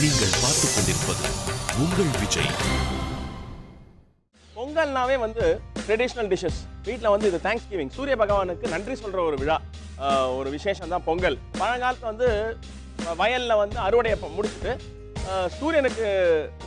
நீங்கள் பார்த்துக் கொண்டிருப்பது உங்கள் விஜய். பொங்கல்னாவே வந்து ட்ரெடிஷ்னல் டிஷ்ஷஸ் வீட்டில் வந்து இது தேங்க்ஸ் கிவிங் சூரிய பகவானுக்கு நன்றி சொல்கிற ஒரு விழா, ஒரு விசேஷம் தான் பொங்கல். பழங்காலத்தில் வந்து வயலில் வந்து அறுவடையை முடிச்சுட்டு சூரியனுக்கு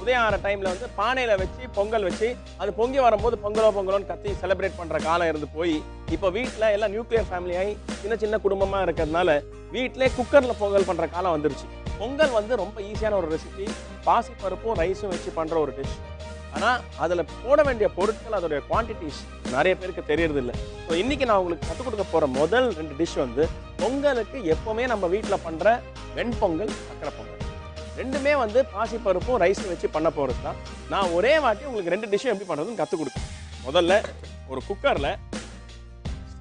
உதயம் ஆகிற டைமில் வந்து பானையில் வச்சு பொங்கல் வச்சு அது பொங்கி வரும்போது பொங்கலோன்னு கத்தி செலிப்ரேட் பண்ணுற காலம் இருந்து போய் இப்போ வீட்டில் எல்லாம் நியூக்ளியர் ஃபேமிலியாகி சின்ன சின்ன குடும்பமாக இருக்கிறதுனால வீட்டிலே குக்கரில் பொங்கல் பண்ணுற காலம் வந்துருச்சு. பொங்கல் வந்து ரொம்ப ஈஸியான ஒரு ரெசிபி, பாசிப்பருப்பும் ரைஸும் வச்சு பண்ணுற ஒரு டிஷ். ஆனால் அதில் போட வேண்டிய பொருட்கள், அதோடைய குவான்டிட்டிஸ் நிறைய பேருக்கு தெரியறதில்லை. ஸோ இன்றைக்கி நான் உங்களுக்கு கற்றுக் கொடுக்க போகிற முதல் 2 டிஷ் வந்து பொங்கலுக்கு எப்போவுமே நம்ம வீட்டில் பண்ணுற வெண்பொங்கல், சக்கரை பொங்கல். ரெண்டுமே வந்து பாசிப்பருப்பும் ரைஸும் வச்சு பண்ண போகிறது தான். நான் ஒரே வாட்டி உங்களுக்கு 2 டிஷ்ஷும் எப்படி பண்ணுறதுன்னு கற்றுக் கொடுப்பேன். முதல்ல ஒரு குக்கரில்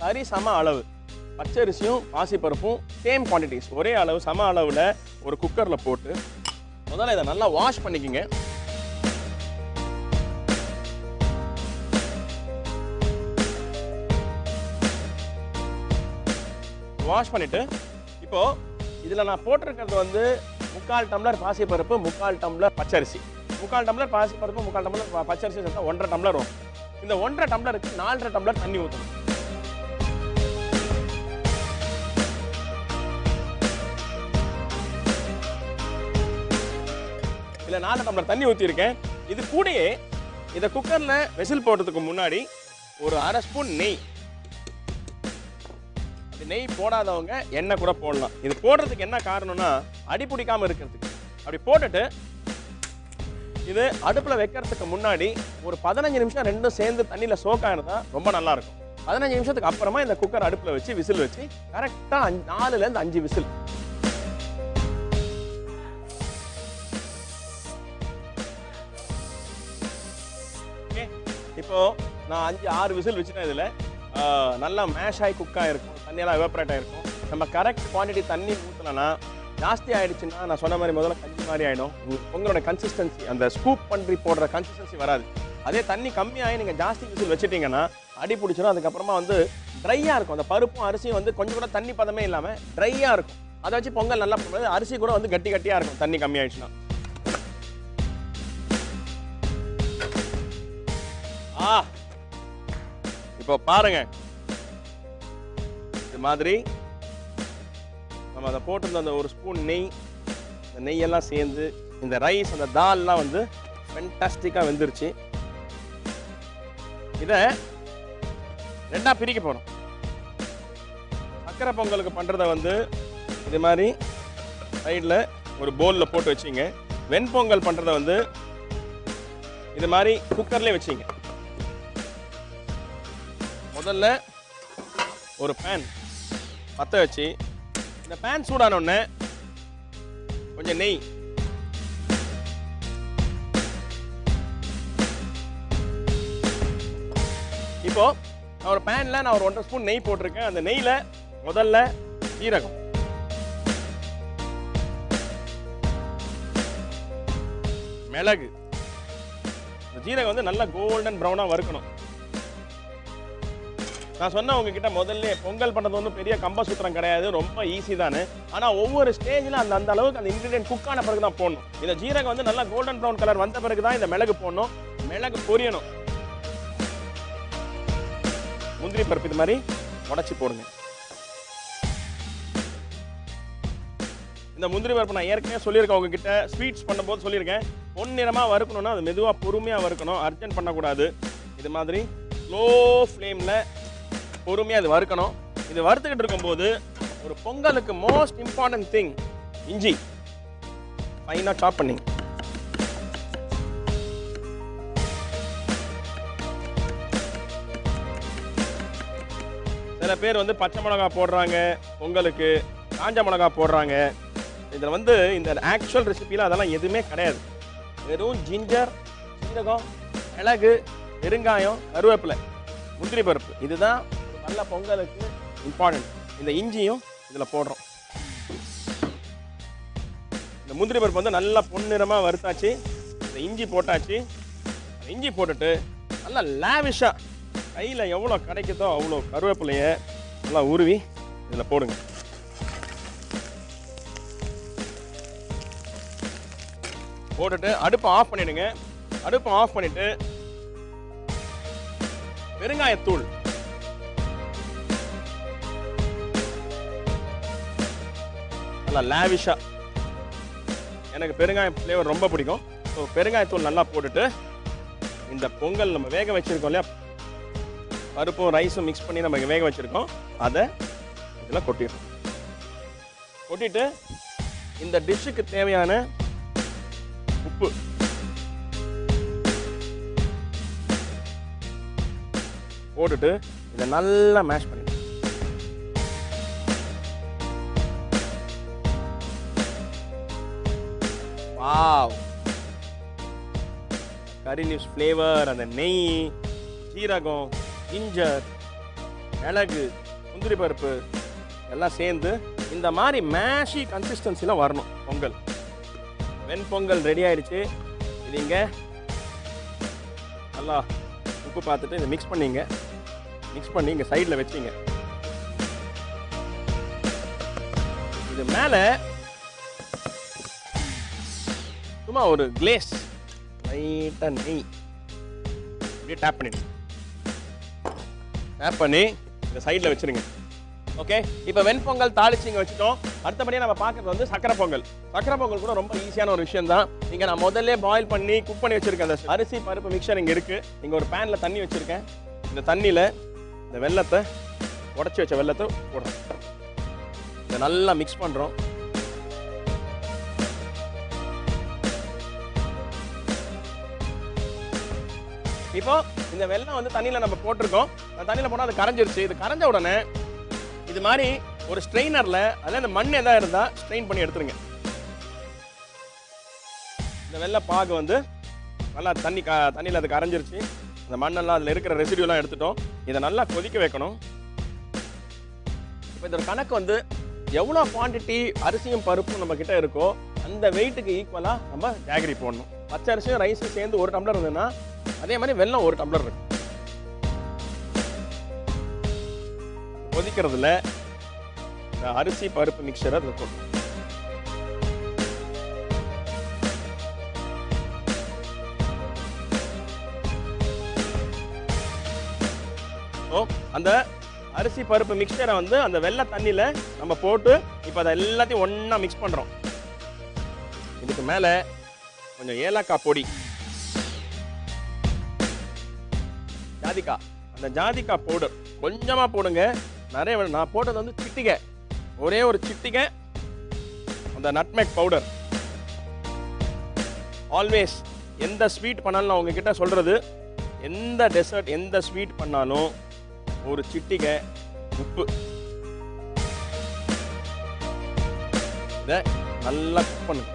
சரி சம அளவு பச்சரிசியும் பாசிப்பருப்பும் சேம் குவான்டிட்டிஸ் ஒரே அளவு சம அளவில் ஒரு குக்கரில் போட்டு முதல்ல இதை நல்லா வாஷ் பண்ணிக்கோங்க. வாஷ் பண்ணிவிட்டு இப்போது இதில் நான் போட்டிருக்கிறது வந்து 3/4 டம்ளர் பாசிப்பருப்பு, 3/4 டம்ளர் பச்சரிசி. 3/4 டம்ளர் பாசிப்பருப்பு, 3/4 டம்ளர் பச்சரிசி சேர்த்தா 1.5 டம்ளர் வரும். இந்த 1.5 டம்ளருக்கு 4.5 டம்ளர் தண்ணி ஊற்றணும். இதில் 4 டம்ளர் தண்ணி ஊற்றிருக்கேன். இது கூடயே இதை குக்கரில் வெசில் போடுறதுக்கு முன்னாடி ஒரு 1/2 ஸ்பூன் நெய். நெய் போடாதவங்க எண்ணெய் கூட போடலாம். இது போடுறதுக்கு என்ன காரணம்னா அடி பிடிக்காமல் இருக்கிறதுக்கு. அப்படி போட்டுட்டு இது அடுப்பில் வைக்கிறதுக்கு முன்னாடி ஒரு 15 நிமிஷம் ரெண்டும் சேர்ந்து தண்ணியில் சோக்காயிருந்தா ரொம்ப நல்லாயிருக்கும். 15 நிமிஷத்துக்கு அப்புறமா இந்த குக்கர் அடுப்பில் வச்சு விசில் வச்சு கரெக்டாக 4லேருந்து 5 விசில். ஓகே, இப்போது நான் 5-6 விசில் வச்சுட்டேன். இதில் நல்லா மேஷ் ஆகி குக் ஆகிருக்கும், தண்ணியெல்லாம் எவாப்ரேட் ஆகிருக்கும். நம்ம கரெக்ட் குவான்டிட்டி தண்ணி ஊற்றலன்னா ஜாஸ்தி ஆகிடுச்சுன்னா நான் சொன்ன மாதிரி முதல்ல கஞ்சி மாதிரி ஆகிடும். உங்களோட கன்சிஸ்டன்சி, அந்த ஸ்கூப் பண்ணி போடுற கன்சிஸ்டன்சி வராது. அதே தண்ணி கம்மியாகி நீங்கள் ஜாஸ்தி விசில் வச்சுட்டிங்கன்னா அடி பிடிச்சிடும். அதுக்கப்புறமா வந்து ட்ரையாக இருக்கும். அந்த பருப்பும் அரிசியும் வந்து கொஞ்சம் கூட தண்ணி பதமே இல்லாமல் ட்ரையாக இருக்கும். அதை வச்சு பொங்கல் நல்லா பண்ணுறது. அரிசி கூட வந்து கட்டியாக இருக்கும் தண்ணி கம்மியாகிடுச்சுன்னா. இப்போ பாருங்க, இது மாதிரி நம்ம அதை போட்டிருந்த அந்த 1 ஸ்பூன் நெய், இந்த நெய்யெல்லாம் சேர்ந்து இந்த ரைஸ், அந்த தால்லாம் வந்து ஃபென்டாஸ்டிக்காக வெந்துருச்சு. இதை 2ஆக பிரிக்க போகிறோம். சக்கரை பொங்கலுக்கு பண்ணுறத வந்து இது மாதிரி சைடில் ஒரு பவுலில் போட்டு வச்சிங்க. வெண்பொங்கல் பண்ணுறத வந்து இது மாதிரி குக்கர்லேயே வச்சிங்க. முதல்ல ஒரு பேன் பற்ற வச்சு இந்த பேன் சூடானோடனே கொஞ்சம் நெய், இப்போ நான் ஒரு பேனில் நான் ஒரு 1.5 ஸ்பூன் நெய் போட்டிருக்கேன். அந்த நெய்யில் முதல்ல ஜீரகம், மிளகு. இந்த ஜீரகம் வந்து நல்லா கோல்டன் ப்ரௌனாக வறுக்கணும். நான் சொன்ன உங்ககிட்ட முதல்ல பொங்கல் பண்ணுறது வந்து பெரிய கம்பசூத்திரம் கிடையாது, ரொம்ப ஈஸி தானே. ஆனால் ஒவ்வொரு ஸ்டேஜில் அந்த அளவுக்கு அந்த இன்க்ரீடியன்ட் குக் ஆன பிறகு தான் போடணும். இந்த ஜீரகம் வந்து நல்லா கோல்டன் ப்ரௌன் கலர் வந்த பிறகு தான் இந்த மிளகு போடணும். மிளகு பொரியணும். முந்திரி பருப்பு இது மாதிரி உடச்சி போடுங்க. இந்த முந்திரி பருப்பு நான் ஏற்கனவே சொல்லியிருக்கேன் உங்ககிட்ட, ஸ்வீட்ஸ் பண்ணும்போது சொல்லியிருக்கேன், பொன்னிறமாக வறுக்கணும்னா அது மெதுவாக பொறுமையாக வறுக்கணும், அர்ஜென்ட் பண்ணக்கூடாது. இது மாதிரி ஸ்லோ ஃப்ளேமில் பொறுமையாக அது வறுக்கணும். இது வறுத்துக்கிட்டு இருக்கும்போது ஒரு பொங்கலுக்கு மோஸ்ட் இம்பார்ட்டன்ட் திங் இஞ்சி ஃபைனாக சாப் பண்ணி, சில பேர் வந்து பச்சை மிளகா போடுறாங்க பொங்கலுக்கு, காஞ்ச மிளகா போடுறாங்க. இதில் வந்து இந்த ஆக்சுவல் ரெசிபியில் அதெல்லாம் எதுவுமே கிடையாது. வெறும் ஜிஞ்சர், சீரகம், மிளகு, பெருங்காயம், கருவேப்பிலை, முந்திரி பருப்பு, இதுதான் நல்ல பொங்கலுக்கு இம்பார்ட்டன்ட். இந்த இஞ்சியும் இதில் போடுறோம். இந்த முந்திரி பருப்பு வந்து நல்லா பொன்னிறமாக வறுத்தாச்சு. இந்த இஞ்சி போட்டாச்சு. இஞ்சி போட்டுட்டு நல்லா லாவிஷாக கையில் எவ்வளோ கிடைக்குதோ அவ்வளோ கருவேப்பிலையை நல்லா உருவி இதில் போடுங்க. போட்டுட்டு அடுப்பை ஆஃப் பண்ணிடுங்க. அடுப்பை ஆஃப் பண்ணிட்டு பெருங்காயத்தூள் நல்லா லாவிஷா, எனக்கு பெருங்காயம் ஃப்ளேவர் ரொம்ப பிடிக்கும். ஸோ பெருங்காயத்தூள் நல்லா போட்டுட்டு இந்த பொங்கல் நம்ம வேக வச்சிருக்கோம் இல்லையா, பருப்பும் ரைஸும் மிக்ஸ் பண்ணி நம்ம வேக வச்சிருக்கோம், அதை இதில் கொட்டிடுறோம். கொட்டிட்டு இந்த டிஷ்ஷுக்கு தேவையான உப்பு போட்டுட்டு இதை நல்லா மேஷ் பண்ணிடுறோம். வாவ், கறி லீவ்ஸ் ஃப்ளேவர், அந்த நெய், சீரகம், ஜிஞ்சர், மிளகு, முந்திரி பருப்பு எல்லாம் சேர்ந்து இந்த மாதிரி மேஷி கன்சிஸ்டன்சியில் வரணும் பொங்கல். வெண்பொங்கல் ரெடி ஆயிடுச்சு. இது இங்கே நல்லா உப்பு பார்த்துட்டு இதை மிக்ஸ் பண்ணி இங்கே சைடில் வச்சிங்க. இது மேலே சும்மா ஒரு கிளேஸ் லைட்டாக நெய் அப்படியே டேப் பண்ணி இந்த சைடில் வச்சுருங்க. ஓகே, இப்போ வெண்பொங்கல் தாளிச்சு இங்கே வச்சுட்டோம். அடுத்தபடியாக நம்ம பார்க்குறது வந்து சக்கரை பொங்கல். சக்கரை பொங்கல் கூட ரொம்ப ஈஸியான ஒரு விஷயம் தான். இங்கே நான் முதல்ல பாயில் பண்ணி குக் பண்ணி வச்சுருக்கேன். அந்த அரிசி பருப்பு மிக்சர் இங்கே இருக்குது. இங்கே ஒரு பேனில் தண்ணி வச்சுருக்கேன். இந்த தண்ணியில் இந்த வெல்லத்தை, உடச்சி வச்ச வெல்லத்தை போடுறோம். இதை நல்லா மிக்ஸ் பண்ணுறோம். இப்போ இந்த வெல்லம் வந்து தண்ணியில் நம்ம போட்டிருக்கோம். தண்ணியில் போனால் அது கரைஞ்சிருச்சு. இது கரைஞ்ச உடனே இது மாதிரி ஒரு ஸ்ட்ரெயினரில் அதில் இந்த மண் எதாவது இருந்தால் ஸ்ட்ரெயின் பண்ணி எடுத்துருங்க. இந்த வெள்ளை பாகு வந்து நல்லா தண்ணியில் அது கரைஞ்சிருச்சு. அந்த மண்ணெல்லாம் அதில் இருக்கிற ரெசிடியூலாம் எடுத்துட்டோம். இதை நல்லா கொதிக்க வைக்கணும். இப்போ இதோட கணக்கு வந்து எவ்வளோ குவான்டிட்டி அரிசியும் பருப்பும் நம்ம கிட்ட இருக்கோ அந்த வெயிட்டுக்கு ஈக்குவலாக நம்ம ஜாகரி போடணும். பச்சை அரிசியும் ரைஸும் சேர்ந்து 1 டம்ளர் இருந்ததுன்னா அதே மாதிரி வெல்லம் 1 டம்ளர் இருக்கு. கொதிக்கிறதுல இந்த அரிசி பருப்பு மிக்சரை அதில் போடணும். அந்த அரிசி பருப்பு மிக்சரை வந்து அந்த வெள்ளை தண்ணியில் நம்ம போட்டு இப்போ அதை எல்லாத்தையும் ஒன்றா மிக்ஸ் பண்ணுறோம். இதுக்கு மேலே கொஞ்சம் ஏலக்காய் பொடி, ஜாதிக்காய், அந்த ஜாதிக்காய் பவுடர் கொஞ்சமாக போடுங்க. நிறைய நான் போட்டது வந்து சிட்டிகை, ஒரே ஒரு சிட்டிகை அந்த நட்மெக் பவுடர். ஆல்வேஸ் எந்த ஸ்வீட் பண்ணாலும் நான் உங்ககிட்ட சொல்கிறது, எந்த டெசர்ட் எந்த ஸ்வீட் பண்ணாலும் ஒரு சிட்டிகை உப்பு. இதை நல்லா குக் பண்ணுங்க.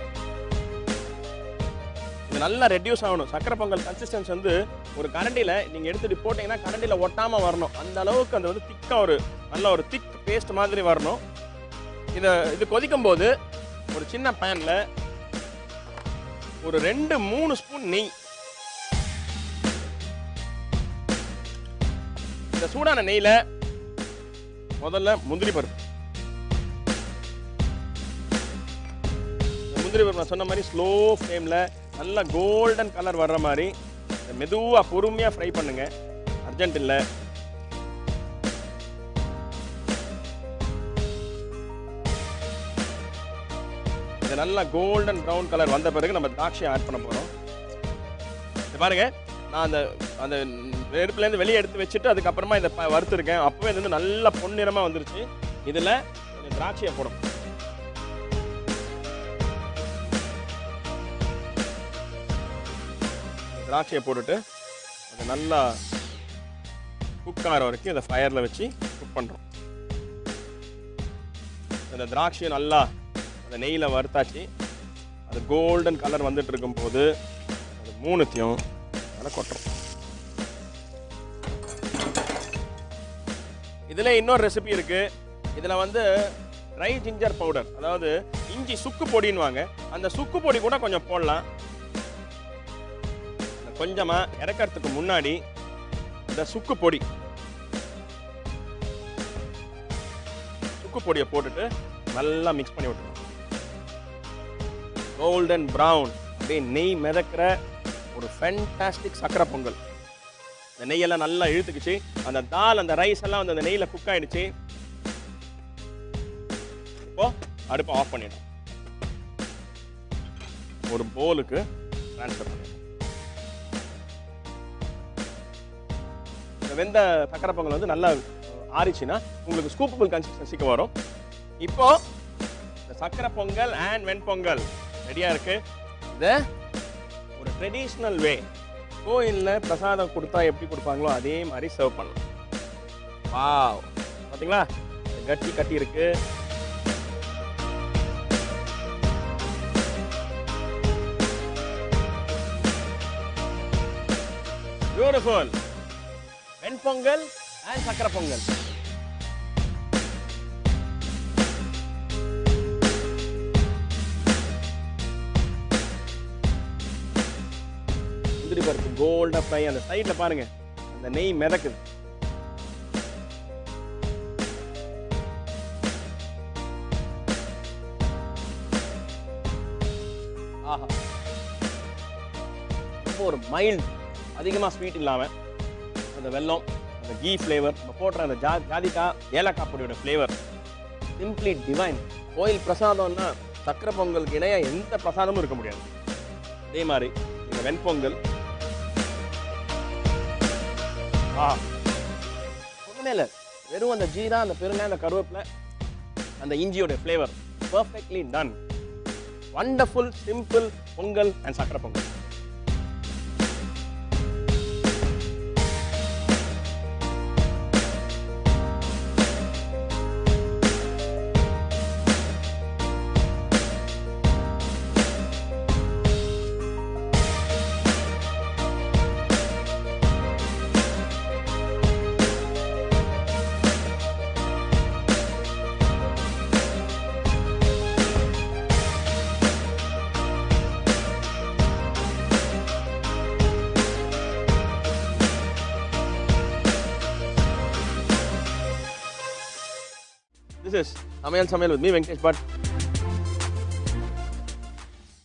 இது நல்லா ரெடியூஸ் ஆகணும். சக்கரை பொங்கல் கன்சிஸ்டன்ஸ் வந்து ஒரு கரண்டியில் நீங்கள் எடுத்துகிட்டு போட்டிங்கன்னா கரண்டியில் ஒட்டாமல் வரணும். அந்த அளவுக்கு அந்த வந்து திக்காக ஒரு நல்ல ஒரு திக் பேஸ்ட் மாதிரி வரணும். இது கொதிக்கும் போது ஒரு சின்ன பேனில் ஒரு 2-3 ஸ்பூன் நெய், இந்த சூடான நெய்யில் முதல்ல முந்திரி பருப்பு நான் சொன்ன மாதிரி ஸ்லோ ஃப்ளேமில் நல்லா கோல்டன் கலர் வர்ற மாதிரி மெதுவாக பொறுமையாக ஃப்ரை பண்ணுங்க. அர்ஜென்ட் இல்லை. இது நல்லா கோல்டன் ப்ரௌன் கலர் வந்த பிறகு நம்ம திராட்சையை ஆட் பண்ண போகிறோம். இது பாருங்க, நான் அந்த நெருப்புலேருந்து வெளியே எடுத்து வச்சுட்டு அதுக்கப்புறமா இதை வறுத்துருக்கேன். அப்போவே இது வந்து நல்லா பொன்னிறமாக வந்துருச்சு. இதில் கொஞ்சம் திராட்சையை போடும். திராட்சையை போட்டுட்டு அதை நல்லா குக் ஆகிற வரைக்கும் இதை ஃபயரில் வச்சு குக் பண்ணுறோம். அந்த திராட்சையை நல்லா அந்த நெய்யில் வறுத்தாச்சு. அது கோல்டன் கலர் வந்துட்டு இருக்கும் போது அது 3த்தையும் அதில் கொட்டுறோம். இதில் இன்னொரு ரெசிபி இருக்குது. இதில் வந்து ட்ரை ஜிஞ்சர் பவுடர், அதாவது இஞ்சி சுக்கு பொடின்னுவாங்க. அந்த சுக்கு பொடி கூட கொஞ்சம் போடலாம். கொஞ்சமாக இறக்கிறதுக்கு முன்னாடி இந்த சுக்கு பொடியை போட்டுட்டு நல்லா மிக்ஸ் பண்ணி விட்டுருவோம். கோல்டன் ப்ரௌன் அப்படியே நெய் மிதக்கிற ஒரு ஃபேண்டாஸ்டிக் சக்கரை பொங்கல். இந்த நெய்யெல்லாம் நல்லா இழுத்துக்குச்சு. அந்த தால் அந்த ரைஸ் எல்லாம் வந்து அந்த நெய்யில் குக் ஆயிடுச்சு. இப்போ அடுப்பை ஆஃப் பண்ணிடும். ஒரு போலுக்கு ட்ரான்ஸ்ஃபர் பண்ணிடும். இந்த வெந்த சக்கரை பொங்கல் வந்து நல்லா ஆறிச்சுன்னா உங்களுக்கு ஸ்கூப்பபிள் கன்சிஸ்டன்சிக்கு வரும். இப்போ இந்த சக்கரை பொங்கல் அண்ட் வெண்பொங்கல் ரெடியா இருக்கு. இதை ஒரு ட்ரெடிஷ்னல் வே கோயிலில் பிரசாதம் கொடுத்தா எப்படி கொடுப்பாங்களோ அதே மாதிரி சர்வ் பண்ணலாம். வாவ், பார்த்தீங்களா கட்டி கட்டி இருக்கு. பியூட்டிஃபுல் வெண்பொங்கல் அண்ட் சக்கரை பொங்கல். முந்திரி பருப்பு கோல்டா ஃப்ரை. அந்த சைட்ல பாருங்க அந்த நெய் மிதக்குது. ஆஹா, ரொம்ப ஒரு மைல்ட், அதிகமாக ஸ்வீட் இல்லாமல் அந்த வெல்லம், அந்த கீ ஃப்ளேவர், நம்ம போடுற அந்த ஜாதிக்காய் ஏலக்காய் பொடியோட ஃப்ளேவர் சிம்பிளி டிவைன். கோயில் பிரசாதம்னா சக்கரை பொங்கலுக்கு இடையாக எந்த பிரசாதமும் இருக்க முடியாது. அதே மாதிரி இந்த வெண்பொங்கல் ஒன்றுமே இல்லை, வெறும் அந்த ஜீரா, அந்த பெருங்காயம், அந்த கருவேப்பிலை, அந்த இஞ்சியோட flavour perfectly done. Wonderful simple pongal and சக்கரை pongal. This is Samayal with me, Venkatesh Bhatt.